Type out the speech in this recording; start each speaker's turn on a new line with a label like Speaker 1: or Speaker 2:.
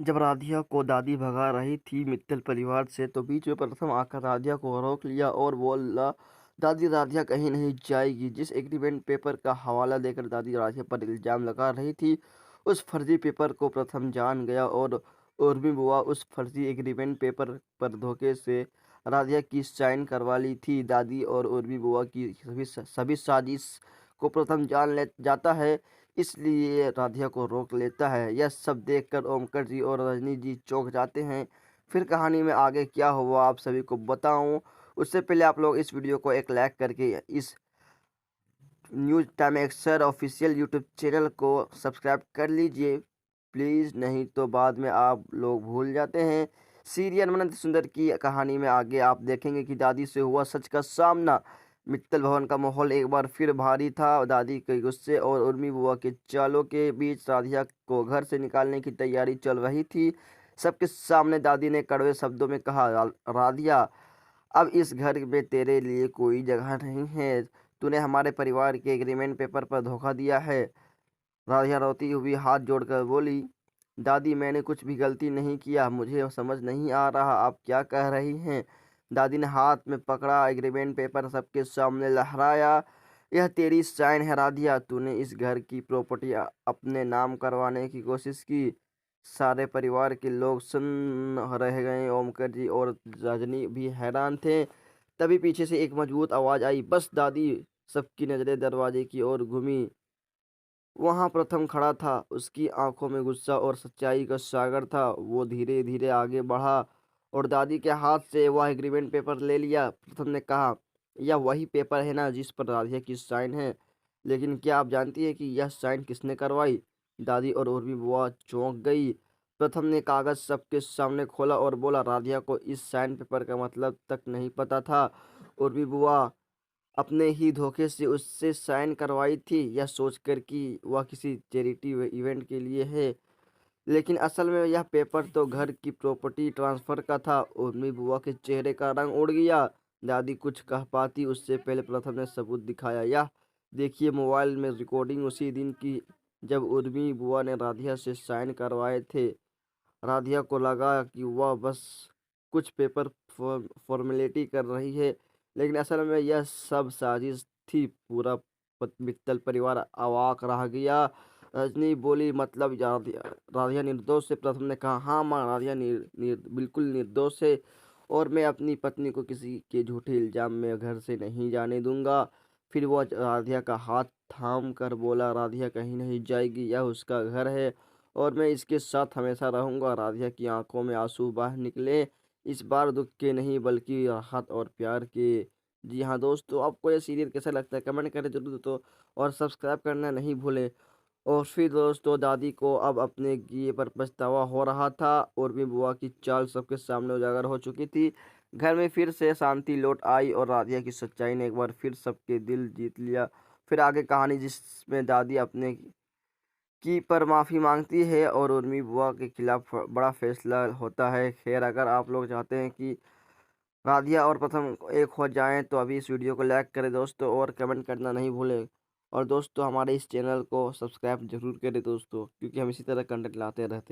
Speaker 1: जब राधिया को दादी भगा रही थी मित्तल परिवार से, तो बीच में प्रथम आकर राधिया को रोक लिया और बोला, दादी, राधिया कहीं नहीं जाएगी। जिस एग्रीमेंट पेपर का हवाला देकर दादी राधिया पर इल्जाम लगा रही थी, उस फर्जी पेपर को प्रथम जान गया और उर्मी बुआ उस फर्जी एग्रीमेंट पेपर पर धोखे से राधिया की साइन करवा ली थी। दादी और उर्मी बुआ की सभी साजिश को प्रथम जान ले जाता है, इसलिए राधिया को रोक लेता है। यह सब देखकर ओमकर जी और रजनी जी चौंक जाते हैं। फिर कहानी में आगे क्या हुआ आप सभी को बताऊं, उससे पहले आप लोग इस वीडियो को एक लाइक करके इस न्यूज़ टाइम एक्सर ऑफिशियल यूट्यूब चैनल को सब्सक्राइब कर लीजिए प्लीज़, नहीं तो बाद में आप लोग भूल जाते हैं। सीरियल मनंत सुंदर की कहानी में आगे आप देखेंगे कि दादी से हुआ सच का सामना। मित्तल भवन का माहौल एक बार फिर भारी था। दादी के गुस्से और उर्मी बुआ के चालों के बीच राधिया को घर से निकालने की तैयारी चल रही थी। सबके सामने दादी ने कड़वे शब्दों में कहा, राधिया, अब इस घर में तेरे लिए कोई जगह नहीं है। तूने हमारे परिवार के एग्रीमेंट पेपर पर धोखा दिया है। राधिया रोती हुई हाथ जोड़कर बोली, दादी, मैंने कुछ भी गलती नहीं किया। मुझे समझ नहीं आ रहा आप क्या कह रही हैं। दादी ने हाथ में पकड़ा एग्रीमेंट पेपर सबके सामने लहराया। यह तेरी साइन है राधिया। तूने इस घर की प्रॉपर्टी अपने नाम करवाने की कोशिश की। सारे परिवार के लोग सुन रह गए। ओमकर जी और रजनी भी हैरान थे। तभी पीछे से एक मजबूत आवाज आई, बस दादी। सबकी नजरें दरवाजे की ओर घूमी। वहां प्रथम खड़ा था। उसकी आंखों में गुस्सा और सच्चाई का सागर था। वो धीरे धीरे आगे बढ़ा और दादी के हाथ से वह एग्रीमेंट पेपर ले लिया। प्रथम ने कहा, यह वही पेपर है ना जिस पर राधिया की साइन है, लेकिन क्या आप जानती है कि यह साइन किसने करवाई। दादी और उर्मी बुआ चौंक गई। प्रथम ने कागज सबके सामने खोला और बोला, राधिया को इस साइन पेपर का मतलब तक नहीं पता था। उर्मी बुआ अपने ही धोखे से उससे साइन करवाई थी, यह सोचकर कि वह किसी चैरिटी इवेंट के लिए है, लेकिन असल में यह पेपर तो घर की प्रॉपर्टी ट्रांसफर का था। उर्मी बुआ के चेहरे का रंग उड़ गया। दादी कुछ कह पाती उससे पहले प्रथम ने सबूत दिखाया। यह देखिए, मोबाइल में रिकॉर्डिंग उसी दिन की जब उर्मी बुआ ने राधिया से साइन करवाए थे। राधिया को लगा कि वह बस कुछ पेपर फॉर्मेलिटी कर रही है, लेकिन असल में यह सब साजिश थी। पूरा मित्तल परिवार अवाक रह गया। रजनी बोली, मतलब राधिया राधिया निर्दोष है। प्रथम ने कहा, हाँ माँ, राधिया बिल्कुल निर्दोष है और मैं अपनी पत्नी को किसी के झूठे इल्जाम में घर से नहीं जाने दूंगा। फिर वह राधिया का हाथ थाम कर बोला, राधिया कहीं नहीं जाएगी, यह उसका घर है और मैं इसके साथ हमेशा रहूंगा। राधिया की आंखों में आंसू बह निकले, इस बार दुख के नहीं बल्कि राहत और प्यार के। जी हाँ दोस्तों, आपको ये सीरियल कैसा लगता है कमेंट करें जरूर तो, और सब्सक्राइब करना नहीं भूलें। और फिर दोस्तों, दादी को अब अपने किए पर पछतावा हो रहा था। और भी बुआ की चाल सबके सामने उजागर हो चुकी थी। घर में फिर से शांति लौट आई और राधिया की सच्चाई ने एक बार फिर सबके दिल जीत लिया। फिर आगे कहानी जिसमें दादी अपने की पर माफ़ी मांगती है और उर्मी बुआ के खिलाफ बड़ा फैसला होता है। खैर, अगर आप लोग चाहते हैं कि राधिया और प्रथम एक हो जाएं तो अभी इस वीडियो को लाइक करें दोस्तों, और कमेंट करना नहीं भूलें। और दोस्तों, हमारे इस चैनल को सब्सक्राइब जरूर करें दोस्तों, क्योंकि हम इसी तरह कंटेंट लाते रहते हैं।